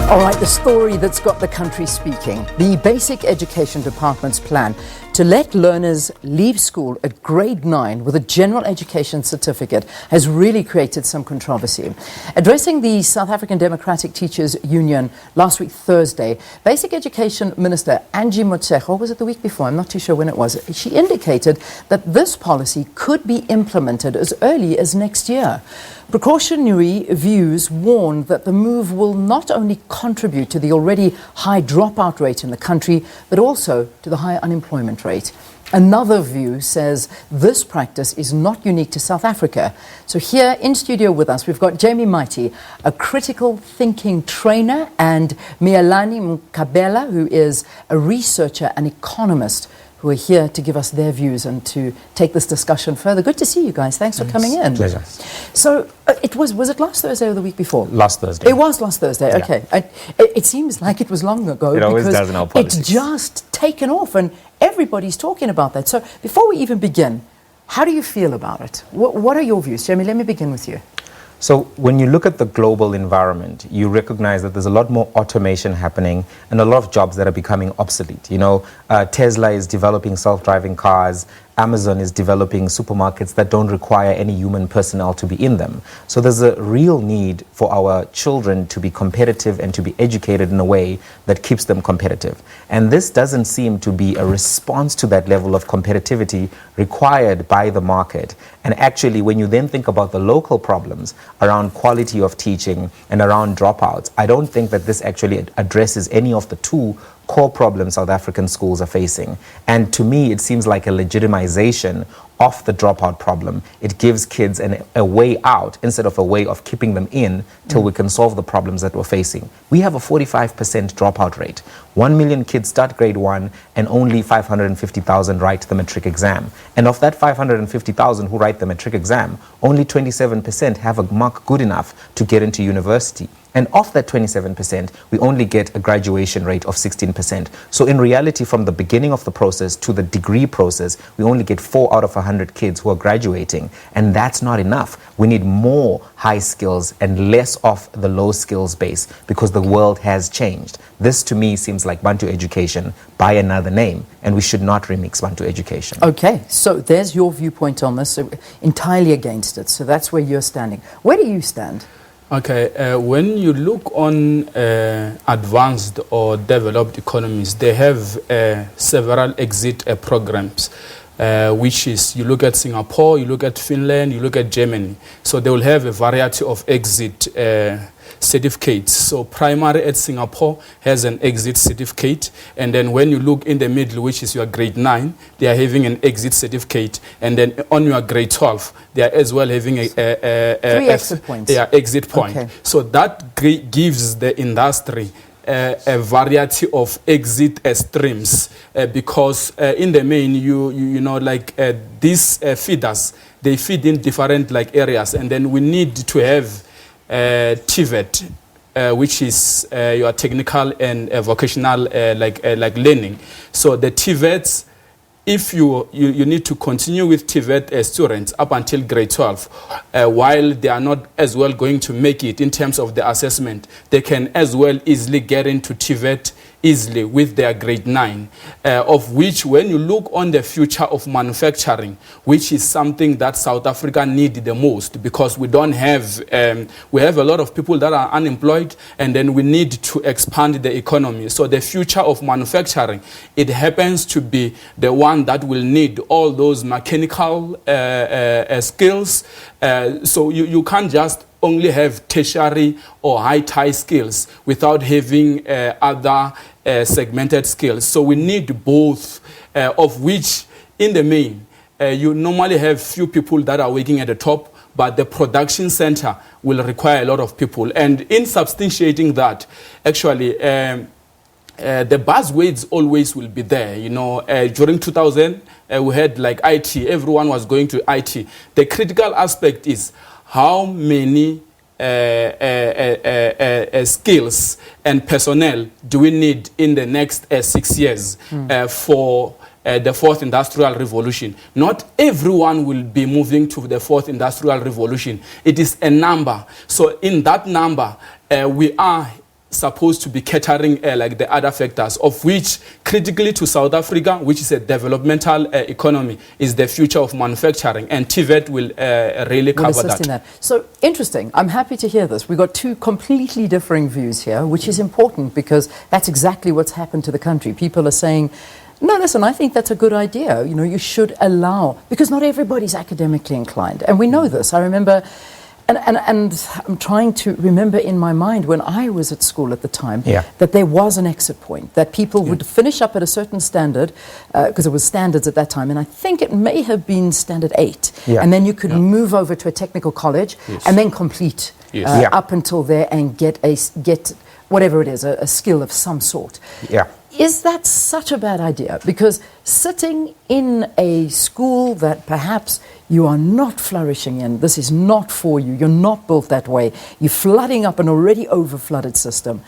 All right, the story that's got the country speaking. The Basic Education Department's plan to let learners leave school at grade 9 with a general education certificate has really created some controversy. Addressing the South African Democratic Teachers Union last week, Thursday, Basic Education Minister Angie Motshekga, or was it the week before? I'm not too sure when it was. She indicated that this policy could be implemented as early as next year. Precautionary views warn that the move will not only contribute to the already high dropout rate in the country, but also to the high unemployment rate. Another view says this practice is not unique to South Africa. So here in studio with us, we've got Mightie, a critical thinking trainer, and Miyelani Mkhabela, who is a researcher and economist, who are here to give us their views and to take this discussion further. Good to see you guys. Thanks for coming in. Pleasure. So was it last Thursday or the week before? Last Thursday. It was last Thursday, Yeah. okay. It seems like it was long ago. It always does in our politics. It's just taken off and everybody's talking about that. So before we even begin, how do you feel about it? What are your views? Jamie, let me begin with you. So when you look at the global environment, you recognize that there's a lot more automation happening and a lot of jobs that are becoming obsolete. You know, Tesla is developing self-driving cars. Amazon is developing supermarkets that don't require any human personnel to be in them. So there's a real need for our children to be competitive and to be educated in a way that keeps them competitive. And this doesn't seem to be a response to that level of competitivity required by the market. And actually, when you then think about the local problems around quality of teaching and around dropouts, I don't think that this actually addresses any of the two core problems South African schools are facing. And to me, it seems like a legitimization of the dropout problem. It gives kids a way out instead of a way of keeping them in till we can solve the problems that we're facing. We have a 45% dropout rate. 1 million kids start grade 1 and only 550,000 write the matric exam. And of that 550,000 who write the matric exam, only 27% have a mark good enough to get into university. And of that 27%, we only get a graduation rate of 16%. So in reality, from the beginning of the process to the degree process, we only get 4 out of 100 kids who are graduating. And that's not enough. We need more high skills and less of the low skills base because the world has changed. This to me seems like Bantu education by another name, and we should not remix Bantu education. Okay, so there's your viewpoint on this, so entirely against it. So that's where you're standing. Where do you stand? Okay, when you look on advanced or developed economies, they have several exit programs, which is, you look at Singapore, you look at Finland, you look at Germany. So they will have a variety of exit certificates. So primary at Singapore has an exit certificate, and then when you look in the middle, which is your grade 9, they are having an exit certificate, and then on your grade 12, they are as well having a 3 exit points. Yeah, exit point. Okay. So that gives the industry a variety of exit streams because in the main, you know, like these feeders, they feed in different like areas, and then we need to have TVET, which is your technical and vocational like learning. So the TVETs, if you need to continue with TVET students up until grade 12, while they are not as well going to make it in terms of the assessment, they can as well easily get into TVET easily with their grade 9, of which when you look on the future of manufacturing, which is something that South Africa needs the most because we don't have, we have a lot of people that are unemployed, and then we need to expand the economy. So the future of manufacturing, it happens to be the one that will need all those mechanical skills. So you can't just only have tertiary or high-tie skills without having other segmented skills. So we need both, of which in the main, you normally have few people that are working at the top, but the production center will require a lot of people. And in substantiating that, actually, the buzzwords always will be there. You know, during 2000, we had like IT, everyone was going to IT. The critical aspect is how many skills and personnel do we need in the next 6 years for the fourth industrial revolution? Not everyone will be moving to the fourth industrial revolution. It is a number. So in that number, we are supposed to be catering like the other factors, of which critically to South Africa, which is a developmental economy, is the future of manufacturing, and TVET will really cover that. So interesting. I'm happy to hear this. We've got two completely differing views here, which is important because that's exactly what's happened to the country. People are saying, no, listen, I think that's a good idea. You know, you should allow, because not everybody's academically inclined. And we know this. I remember, and I'm trying to remember in my mind when I was at school at the time, that there was an exit point, that people would finish up at a certain standard, because it was standards at that time, and I think it may have been standard 8. And then you could move over to a technical college and then complete up until there and get whatever it is, a skill of some sort. Is that such a bad idea? Because sitting in a school that perhaps you are not flourishing in, this is not for you, you're not built that way, you're flooding up an already over-flooded system,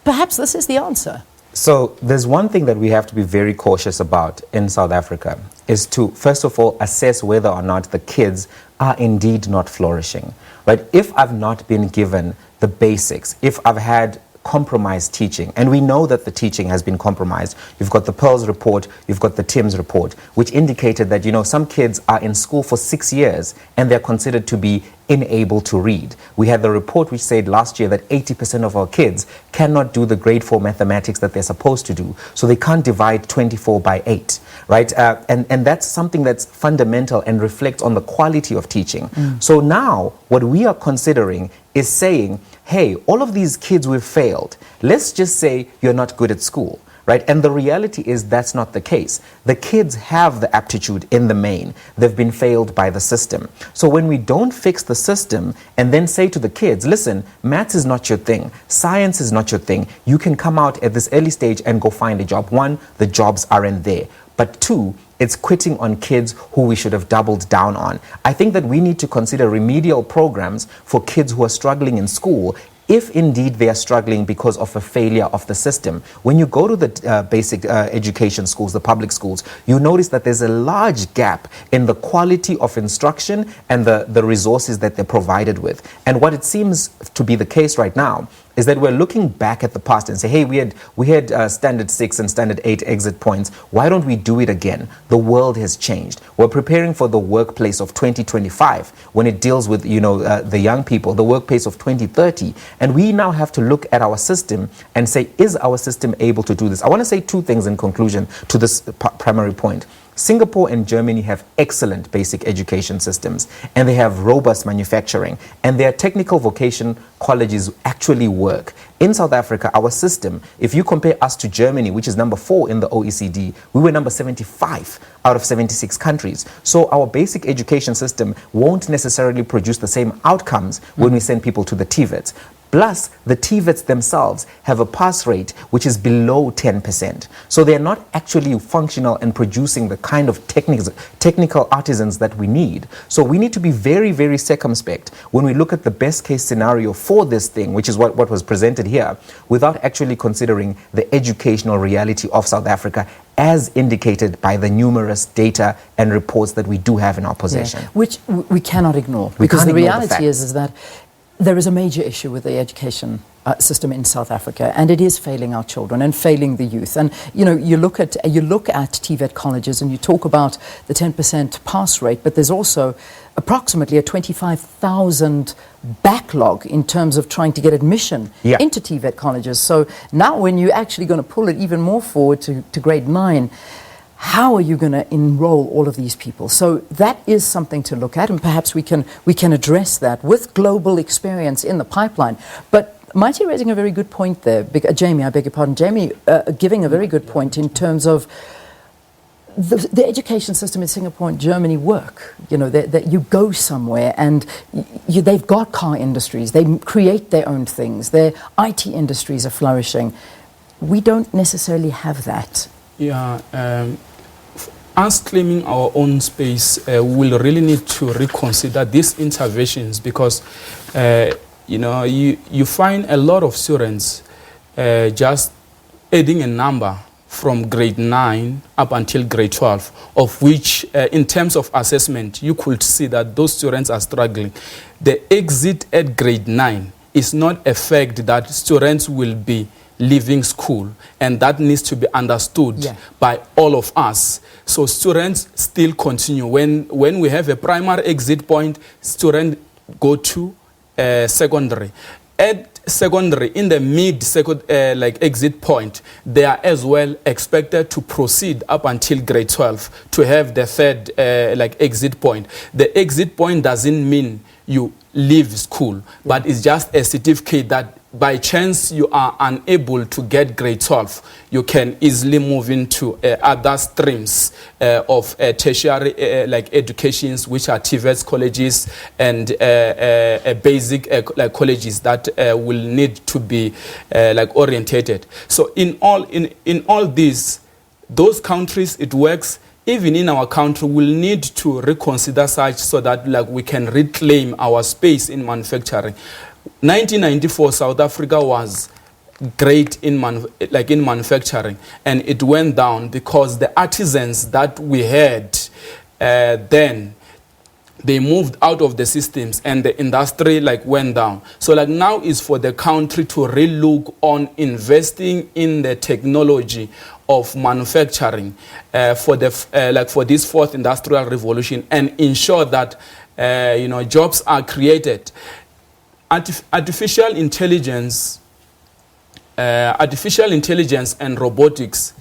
perhaps this is the answer. So there's one thing that we have to be very cautious about in South Africa, is to, first of all, assess whether or not the kids are indeed not flourishing. Right? If I've not been given the basics, if I've had compromised teaching, and we know that the teaching has been compromised. You've got the Pearls report, you've got the Tim's report, which indicated that, you know, some kids are in school for 6 years and they're considered to be unable to read. We had the report which said last year that 80% of our kids cannot do the grade 4 mathematics that they're supposed to do. So they can't divide 24 by 8, right? And that's something that's fundamental and reflects on the quality of teaching. So now what we are considering is saying, hey, all of these kids we've failed. Let's just say you're not good at school. Right? And the reality is that's not the case. The kids have the aptitude in the main. They've been failed by the system. So when we don't fix the system and then say to the kids, listen, maths is not your thing, science is not your thing, you can come out at this early stage and go find a job. 1, the jobs aren't there. But 2, it's quitting on kids who we should have doubled down on. I think that we need to consider remedial programs for kids who are struggling in school, if indeed they are struggling because of a failure of the system. When you go to the basic education schools, the public schools, you notice that there's a large gap in the quality of instruction and the resources that they're provided with. And what it seems to be the case right now is that we're looking back at the past and say, hey, we had standard 6 and standard 8 exit points. Why don't we do it again? The world has changed. We're preparing for the workplace of 2025 when it deals with, you know, the young people, the workplace of 2030. And we now have to look at our system and say, is our system able to do this? I want to say 2 things in conclusion to this primary point. Singapore and Germany have excellent basic education systems, and they have robust manufacturing, and their technical vocation colleges actually work. In South Africa, our system, if you compare us to Germany, which is number 4 in the OECD, we were number 75 out of 76 countries. So our basic education system won't necessarily produce the same outcomes when we send people to the TVETs. Plus, the TVETs themselves have a pass rate which is below 10%. So they're not actually functional and producing the kind of technical artisans that we need. So we need to be very, very circumspect when we look at the best case scenario for this thing, which is what was presented here, without actually considering the educational reality of South Africa as indicated by the numerous data and reports that we do have in our possession. Which we cannot ignore. Because the reality is that there is a major issue with the education system in South Africa, and it is failing our children and failing the youth. And you know, you look at TVET colleges and you talk about the 10% pass rate, but there's also approximately a 25,000 backlog in terms of trying to get admission into TVET colleges. So now when you're actually going to pull it even more forward to grade 9, how are you going to enroll all of these people? So that is something to look at, and perhaps we can address that with global experience in the pipeline. But Mightie raising a very good point there. Jamie, I beg your pardon. Jamie giving a very good point in terms of the education system in Singapore and Germany work. You know, that you go somewhere and they've got car industries. They create their own things. Their IT industries are flourishing. We don't necessarily have that. Yeah. Us claiming our own space, we'll really need to reconsider these interventions because, you know, you find a lot of students just adding a number from grade 9 up until grade 12, of which in terms of assessment, you could see that those students are struggling. The exit at grade 9 is not a fact that students will be leaving school, and that needs to be understood by all of us. So students still continue. When we have a primary exit point, students go to secondary. At secondary, in the exit point, they are as well expected to proceed up until grade 12 to have the third exit point. The exit point doesn't mean you leave school, but it's just a certificate that by chance you are unable to get grade 12, you can easily move into other streams of tertiary educations, which are TVET colleges and basic colleges that will need to be orientated. So in all these, those countries it works. Even in our country, we'll need to reconsider such so that we can reclaim our space in manufacturing. 1994, South Africa was great in manufacturing, and it went down because the artisans that we had then, they moved out of the systems and the industry went down. So now is for the country to relook on investing in the technology of manufacturing for this fourth industrial revolution, and ensure that jobs are created. Artificial intelligence and robotics,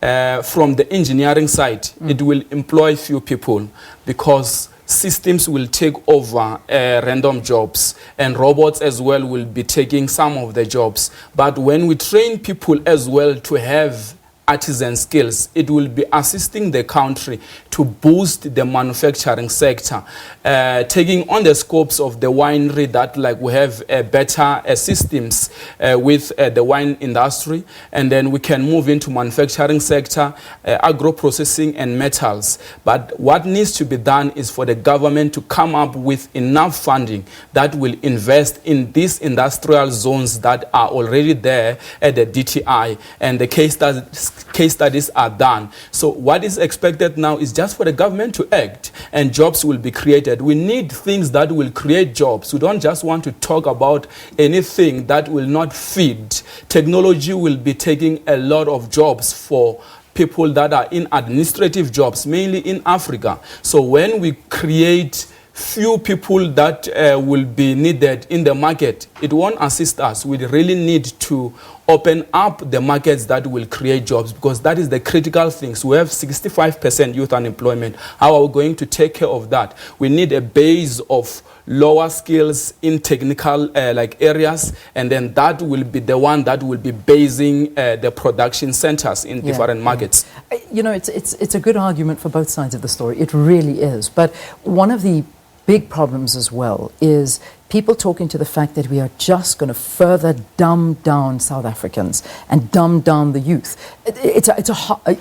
from the engineering side, it will employ few people because systems will take over random jobs, and robots as well will be taking some of the jobs. But when we train people as well to have artisan skills, it will be assisting the country to boost the manufacturing sector, taking on the scopes of the winery that we have better systems with the wine industry, and then we can move into manufacturing sector, agro-processing and metals. But what needs to be done is for the government to come up with enough funding that will invest in these industrial zones that are already there at the DTI, and the case studies are done. So what is expected now is just for the government to act, and jobs will be created. We need things that will create jobs. We don't just want to talk about anything that will not feed. Technology will be taking a lot of jobs for people that are in administrative jobs, mainly in Africa. So when we create few people that will be needed in the market, it won't assist us. We really need to open up the markets that will create jobs, because that is the critical thing. So we have 65% youth unemployment. How are we going to take care of that? We need a base of lower skills in technical areas, and then that will be the one that will be basing the production centers in different markets. It's a good argument for both sides of the story. It really is. But one of the big problems as well is people talking to the fact that we are just going to further dumb down South Africans and dumb down the youth.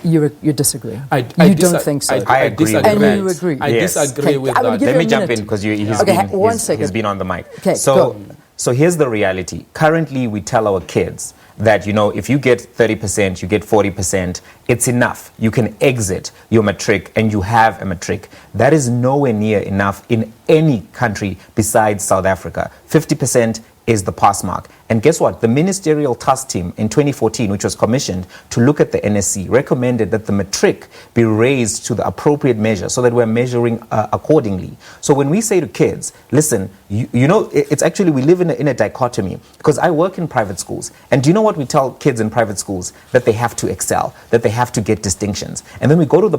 You disagree? You don't think so? I agree. And you agree? I disagree with that. Let me jump in because he's been on the mic. Okay, so here's the reality. Currently, we tell our kids that, if you get 30%, you get 40%, it's enough. You can exit your matric and you have a matric. That is nowhere near enough in any country besides South Africa. 50% is the pass mark. And guess what? The ministerial task team in 2014, which was commissioned to look at the NSC, recommended that the matric be raised to the appropriate measure so that we're measuring accordingly. So when we say to kids, listen, it's actually, we live in a dichotomy, because I work in private schools. And do you know what we tell kids in private schools? That they have to excel, that they have to get distinctions. And then we go to the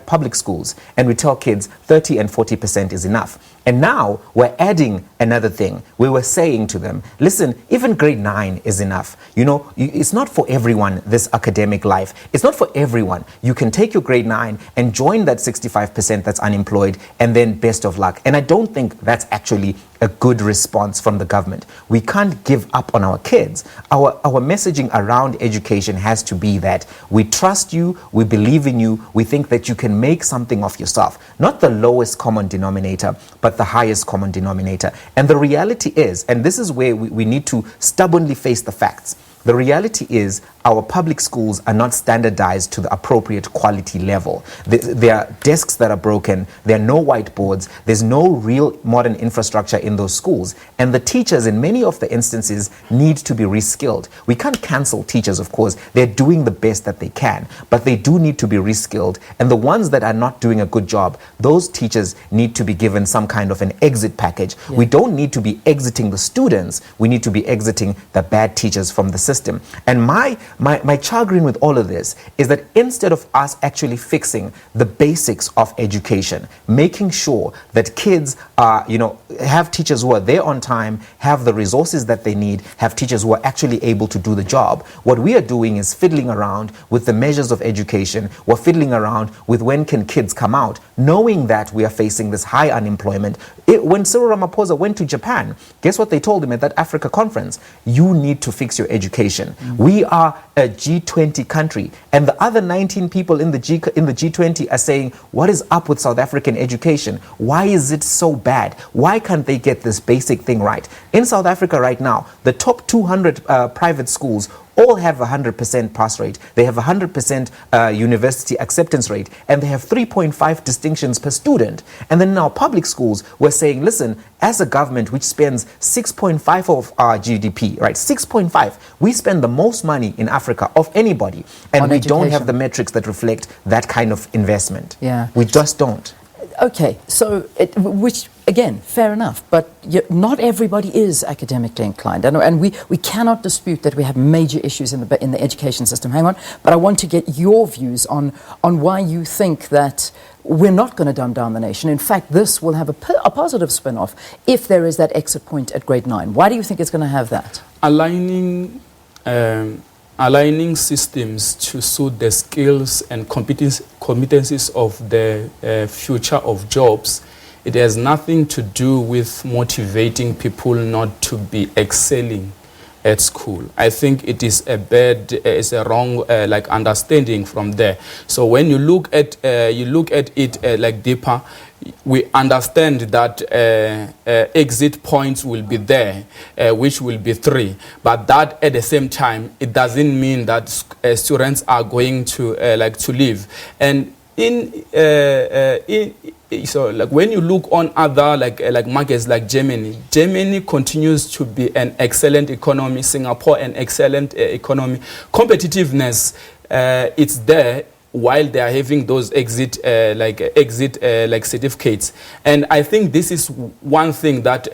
public schools and we tell kids 30 and 40% is enough. And now we're adding another thing. We were saying to them, listen, even grade 9 is enough. It's not for everyone, this academic life. It's not for everyone. You can take your grade 9 and join that 65% that's unemployed, and then best of luck. And I don't think that's actually a good response from the government. We can't give up on our kids. Our messaging around education has to be that we trust you, we believe in you, we think that you can make something of yourself. Not the lowest common denominator, but the highest common denominator. And the reality is, and this is where we need to stubbornly face the facts, the reality is our public schools are not standardized to the appropriate quality level. There are desks that are broken, there are no whiteboards, there's no real modern infrastructure in those schools, and the teachers in many of the instances need to be reskilled. We can't cancel teachers, of course. They're doing the best that they can, but they do need to be reskilled, and the ones that are not doing a good job, those teachers need to be given some kind of an exit package. Yeah. We don't need to be exiting the students, we need to be exiting the bad teachers from the system. And my chagrin with all of this is that instead of us actually fixing the basics of education, making sure that kids are, have teachers who are there on time, have the resources that they need, have teachers who are actually able to do the job, what we are doing is fiddling around with the measures of education. We're fiddling around with when can kids come out, knowing that we are facing this high unemployment. When Cyril Ramaphosa went to Japan, guess what they told him at that Africa conference? You need to fix your education. We are a G20 country, and the other 19 people in the G20 are saying, what is up with South African education? Why is it so bad? Why can't they get this basic thing right? In South Africa right now, the top 200 private schools all have 100% pass rate. They have 100% university acceptance rate, and they have 3.5 distinctions per student. And then in our public schools, we're saying, listen, as a government which spends 6.5 of our GDP, right? 6.5. We spend the most money in Africa of anybody, and we don't have the metrics that reflect that kind of investment. Yeah. We just don't. Okay, so, which, again, fair enough, but not everybody is academically inclined. And we cannot dispute that we have major issues in the education system. Hang on, but I want to get your views on why you think that we're not going to dumb down the nation. In fact, this will have a positive spin-off if there is that exit point at grade 9. Why do you think it's going to have that? Aligning systems to suit the skills and competencies of the future of jobs, it has nothing to do with motivating people not to be excelling at school. I think it is a wrong understanding from there. So when you look at it like deeper, we understand that exit points will be there, which will be 3. But that at the same time, it doesn't mean that students are going to leave. And so when you look on other markets like Germany continues to be an excellent economy. Singapore, an excellent economy. Competitiveness, it's there, while they are having those exit certificates. And I think this is one thing that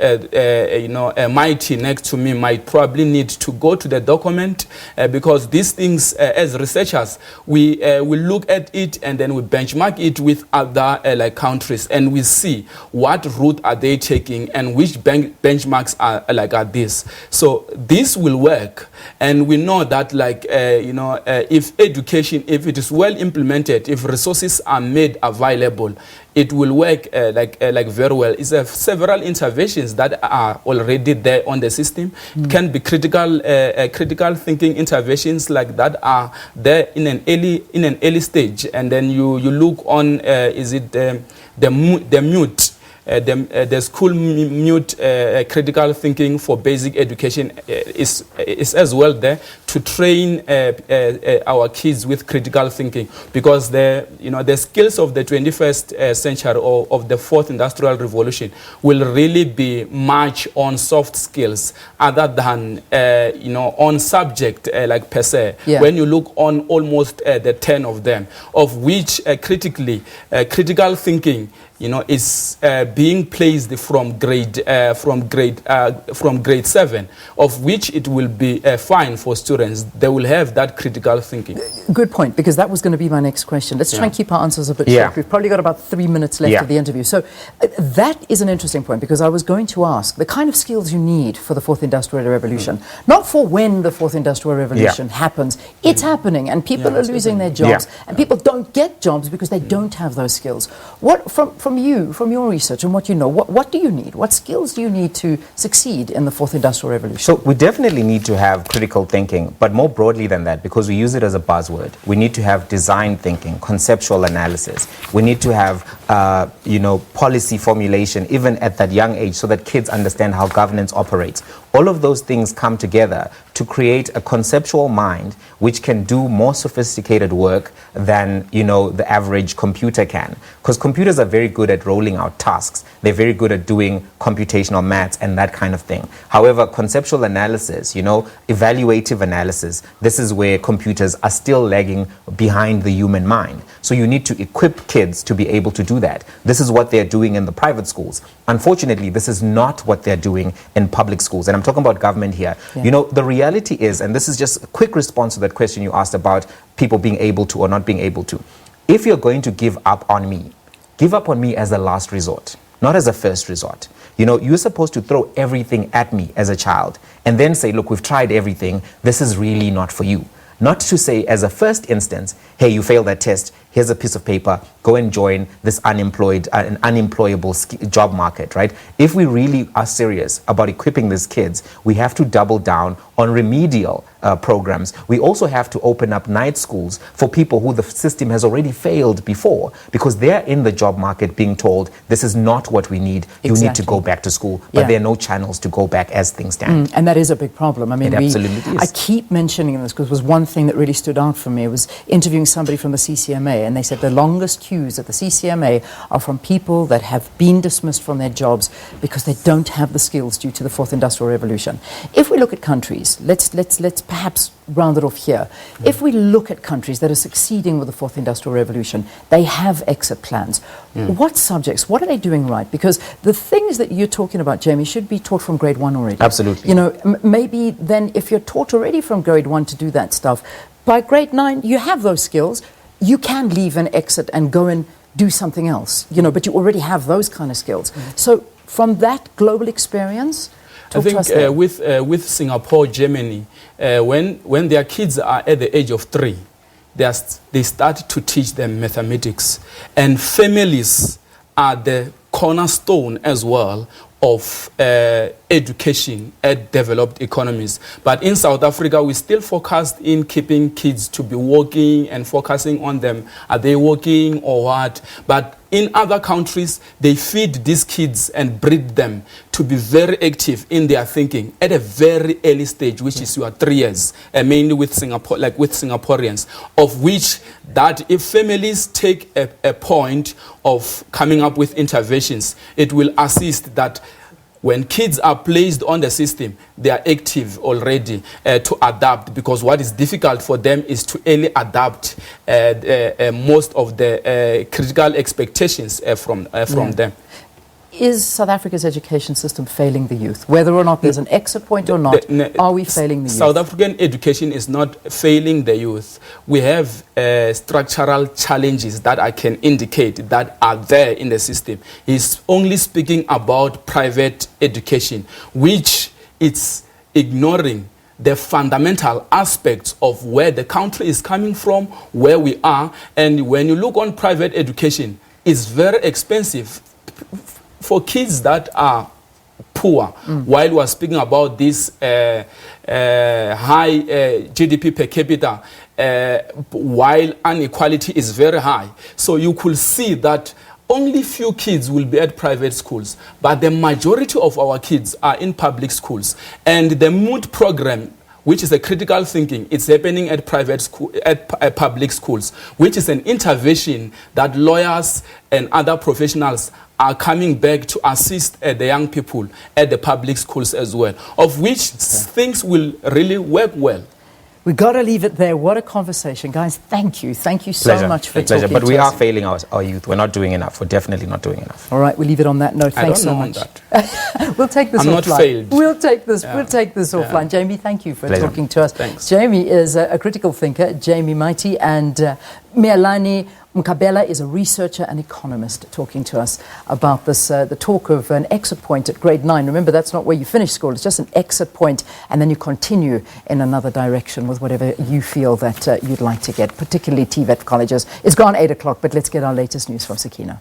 Mightie next to me might probably need to go to the document, because these things, as researchers, we will look at it and then we benchmark it with other countries, and we see what route are they taking and which benchmarks are this. So this will work, and we know that if education, if it is well implemented, if resources are made available, it will work very well. It's several interventions that are already there on the system. It can be critical thinking interventions like that are there in an early stage, and then you look on the school mute critical thinking for basic education is as well there to train our kids with critical thinking, because the skills of the 21st century or of the 4th industrial revolution will really be much on soft skills other than on subject per se. Yeah. When you look on almost the 10 of them, of which critical thinking is being placed from grade 7, of which it will be fine for students. They will have that critical thinking. Good point, because that was going to be my next question. Let's try and keep our answers a bit short. We've probably got about 3 minutes left of the interview. So that is an interesting point, because I was going to ask the kind of skills you need for the 4th Industrial Revolution, not for when the 4th Industrial Revolution happens. It's happening, and people are losing their jobs, and people don't get jobs because they don't have those skills. What from from you, from your research and what you know, what do you need? What skills do you need to succeed in the fourth industrial revolution? So we definitely need to have critical thinking, but more broadly than that, because we use it as a buzzword, we need to have design thinking, conceptual analysis. We need to have, policy formulation, even at that young age, so that kids understand how governance operates. All of those things come together to create a conceptual mind which can do more sophisticated work than, the average computer can. Because computers are very good at rolling out tasks. They're very good at doing computational maths and that kind of thing. However, conceptual analysis, evaluative analysis, this is where computers are still lagging behind the human mind. So you need to equip kids to be able to do that. This is what they're doing in the private schools. Unfortunately, this is not what they're doing in public schools. And I'm talking about government here. Yeah. The reality is, and this is just a quick response to that question you asked about people being able to or not being able to. If you're going to give up on me as a last resort, not as a first resort. You're supposed to throw everything at me as a child and then say, look, we've tried everything. This is really not for you. Not to say as a first instance, hey, you failed that test. Here's a piece of paper. Go and join this unemployable job market, right? If we really are serious about equipping these kids, we have to double down on remedial programs. We also have to open up night schools for people who the system has already failed before, because they're in the job market being told, this is not what we need. You need to go back to school. But there are no channels to go back as things stand. And that is a big problem. I mean, it absolutely is. I keep mentioning this because it was one thing that really stood out for me. It was interviewing somebody from the CCMA, and they said the longest queues at the CCMA are from people that have been dismissed from their jobs because they don't have the skills due to the fourth industrial revolution. If we look at countries, let's perhaps round it off here. If we look at countries that are succeeding with the fourth industrial revolution, they have exit plans. What subjects, what are they doing right? Because the things that you're talking about, Jamie, should be taught from grade one already. Absolutely. Maybe then if you're taught already from grade one to do that stuff, by grade 9, you have those skills. You can leave and exit and go and do something else, but you already have those kind of skills. So from that global experience, I think with Singapore, Germany, when their kids are at the age of 3, they start to teach them mathematics. And families are the cornerstone as well of education at developed economies. But in South Africa, we still focused in keeping kids to be working and focusing on them. Are they working or what? But in other countries, they feed these kids and breed them to be very active in their thinking at a very early stage, which is your 3 years, mainly with Singapore, like with Singaporeans, of which that if families take a point of coming up with interventions, it will assist that when kids are placed on the system, they are active already to adapt, because what is difficult for them is to early adapt most of the critical expectations from them. Is South Africa's education system failing the youth? Whether or not there's an exit point or not, are we failing the youth? South African education is not failing the youth. We have structural challenges that I can indicate that are there in the system. He's only speaking about private education, which it's ignoring the fundamental aspects of where the country is coming from, where we are. And when you look on private education, it's very expensive for kids that are poor. While we are speaking about this high GDP per capita, while inequality is very high. So you could see that only few kids will be at private schools, but the majority of our kids are in public schools. And the MOOD program, which is a critical thinking, it's happening at private school, at public schools, which is an intervention that lawyers and other professionals are coming back to assist the young people at the public schools as well, of which things will really work well. We got to leave it there. What a conversation. Guys, thank you. Thank you so much for talking to us. But we are failing our youth. We're not doing enough. We're definitely not doing enough. All right, we'll leave it on that note. Thanks so much. We'll take this offline. I'm not failed. We'll take this offline. Jamie, thank you for talking to us. Thanks. Jamie is a critical thinker, Jamie Mightie, and Miyelani Mkhabela is a researcher and economist talking to us about this, the talk of an exit point at grade 9. Remember, that's not where you finish school. It's just an exit point, and then you continue in another direction with whatever you feel that you'd like to get, particularly TVET colleges. It's gone 8 o'clock, but let's get our latest news from Sakina.